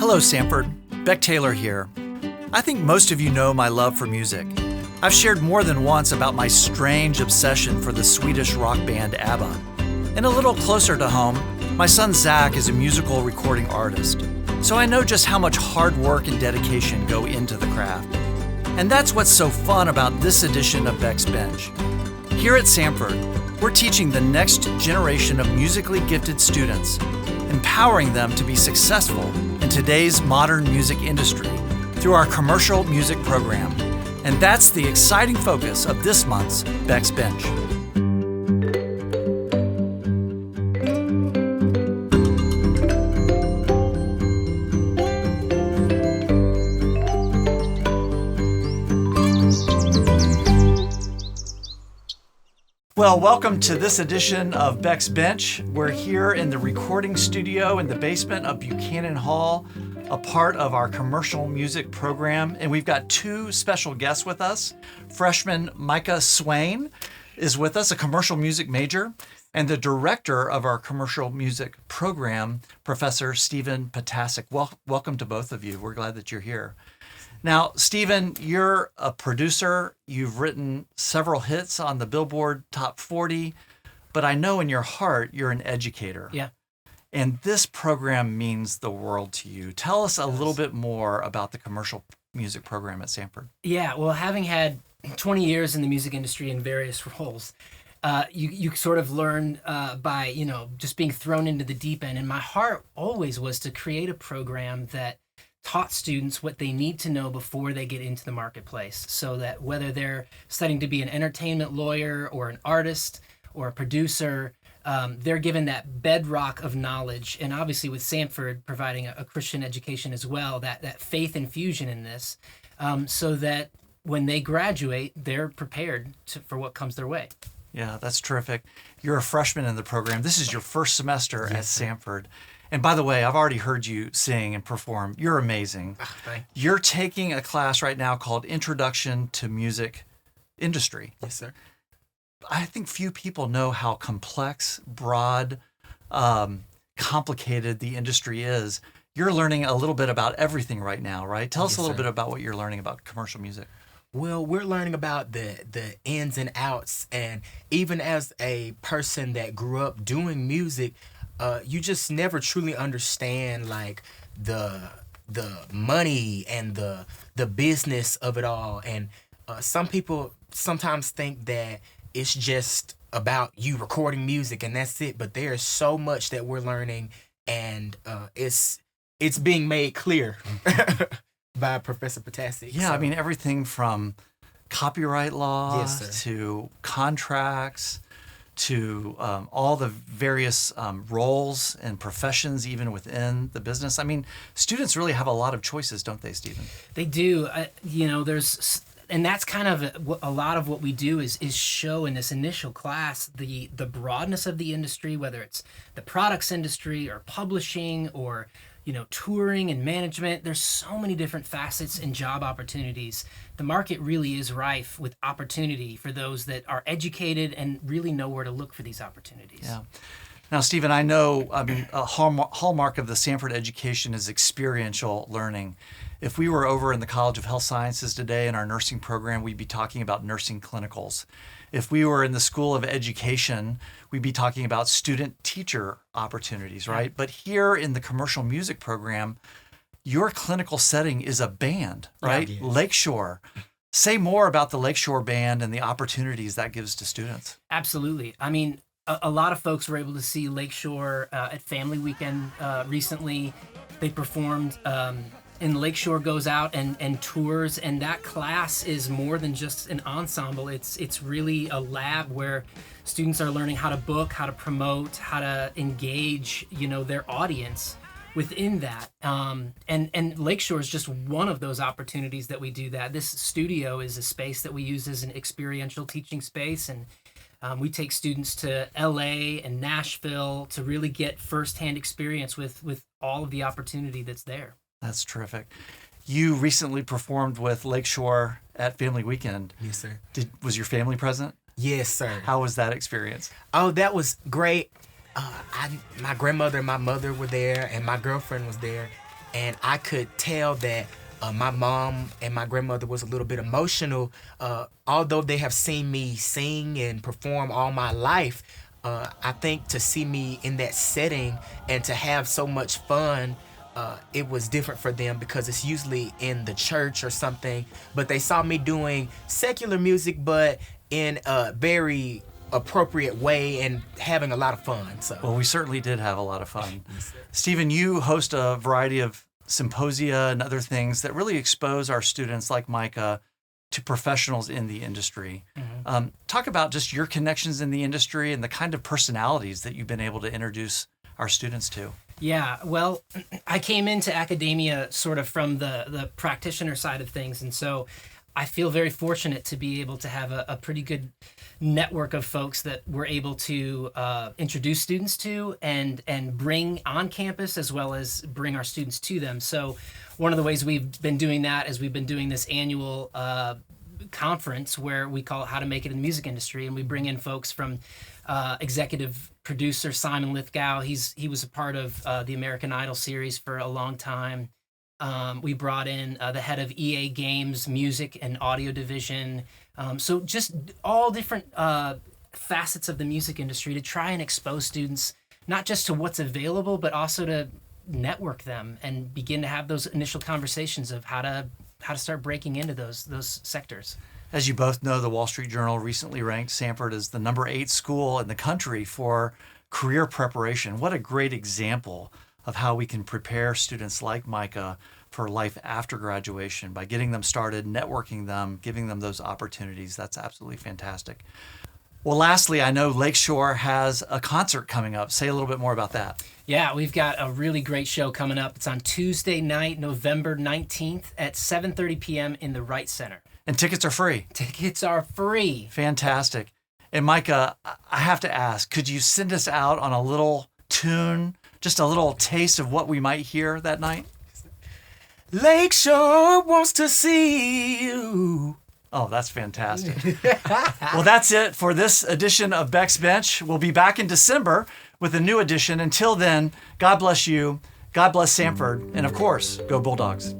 Hello, Samford. Beck Taylor here. I think most of you know my love for music. I've shared more than once about my strange obsession for the Swedish rock band ABBA. And a little closer to home, my son Zach is a musical recording artist. So I know just how much hard work and dedication go into the craft. And that's what's so fun about this edition of Beck's Bench. Here at Samford, we're teaching the next generation of musically gifted students, empowering them to be successful in today's modern music industry through our commercial music program. And that's the exciting focus of this month's Beck's Bench. Well, welcome to this edition of Beck's Bench. We're here in the recording studio in the basement of Buchanan Hall, a part of our commercial music program. And we've got two special guests with us. Freshman Micah Swain is with us, a commercial music major, and the director of our commercial music program, Professor Steven Potaczek. Welcome to both of you. We're glad that you're here. Now, Steven, you're a producer. You've written several hits on the Billboard Top 40, but I know in your heart you're an educator. Yeah. And this program means the world to you. Tell us a little bit more about the commercial music program at Samford. Yeah, well, having had 20 years in the music industry in various roles, you sort of learn by, just being thrown into the deep end. And my heart always was to create a program that taught students what they need to know before they get into the marketplace, so that whether they're studying to be an entertainment lawyer or an artist or a producer, they're given that bedrock of knowledge. And obviously with Samford providing a Christian education as well, that faith infusion in this, so that when they graduate, they're prepared for what comes their way. Yeah, that's terrific. You're a freshman in the program. This is your first semester at Samford. And by the way, I've already heard you sing and perform. You're amazing. Thank you. You're taking a class right now called Introduction to Music Industry. Yes, sir. I think few people know how complex, broad, complicated the industry is. You're learning a little bit about everything right now, right? Tell us a little bit about what you're learning about commercial music. Well, we're learning about the ins and outs, and even as a person that grew up doing music, you just never truly understand like the money and the business of it all. And some people sometimes think that it's just about you recording music and that's it. But there's so much that we're learning, and it's being made clear by Professor Potaczek. Yeah, so. I mean, everything from copyright law Yes, to contracts to all the various roles and professions even within the business. I mean, students really have a lot of choices, don't they, Steven? They do. And that's kind of a lot of what we do is show in this initial class the broadness of the industry, whether it's the products industry or publishing or touring and management. There's so many different facets and job opportunities. The market really is rife with opportunity for those that are educated and really know where to look for these opportunities. Yeah. Now, Steven, I know, a hallmark of the Samford education is experiential learning. If we were over in the College of Health Sciences today in our nursing program, we'd be talking about nursing clinicals. If we were in the School of Education, we'd be talking about student-teacher opportunities, right? But here in the commercial music program, your clinical setting is a band, right? Yes. Lakeshore. Say more about the Lakeshore Band and the opportunities that gives to students. Absolutely. I mean, a lot of folks were able to see Lakeshore at Family Weekend recently. They performed, and Lakeshore goes out and tours, and that class is more than just an ensemble. It's really a lab where students are learning how to book, how to promote, how to engage, their audience within that. And Lakeshore is just one of those opportunities that we do that. This studio is a space that we use as an experiential teaching space, and we take students to LA and Nashville to really get firsthand experience with all of the opportunity that's there. That's terrific. You recently performed with Lakeshore at Family Weekend. Yes, sir. Was your family present? Yes, sir. How was that experience? Oh, that was great. My grandmother and my mother were there, and my girlfriend was there. and I could tell that my mom and my grandmother was a little bit emotional. Although they have seen me sing and perform all my life, I think to see me in that setting and to have so much fun, it was different for them because it's usually in the church or something. But they saw me doing secular music, but in a very appropriate way and having a lot of fun. So, well, we certainly did have a lot of fun. Steven, you host a variety of symposia and other things that really expose our students like Micah to professionals in the industry. Talk about just your connections in the industry and the kind of personalities that you've been able to introduce our students to. Yeah, well, I came into academia sort of from the practitioner side of things, and so I feel very fortunate to be able to have a pretty good network of folks that we're able to introduce students to and bring on campus, as well as bring our students to them. So one of the ways we've been doing that is we've been doing this annual conference where we call it How to Make It in the Music Industry, and we bring in folks from executive producer Simon Lithgow. He was a part of the American Idol series for a long time. We brought in the head of EA Games music and audio division. So just all different facets of the music industry to try and expose students not just to what's available, but also to network them and begin to have those initial conversations of how to start breaking into those sectors. As you both know, the Wall Street Journal recently ranked Samford as the number 8 school in the country for career preparation. What a great example of how we can prepare students like Micah for life after graduation by getting them started, networking them, giving them those opportunities. That's absolutely fantastic. Well, lastly, I know Lakeshore has a concert coming up. Say a little bit more about that. Yeah, we've got a really great show coming up. It's on Tuesday night, November 19th at 7:30 p.m. in the Wright Center. And tickets are free. Tickets are free. Fantastic. And Micah, I have to ask, could you send us out on a little tune, just a little taste of what we might hear that night? Lakeshore wants to see you. Oh, that's fantastic. Well, that's it for this edition of Beck's Bench. We'll be back in December with a new edition. Until then, God bless you, God bless Samford, and of course, go Bulldogs.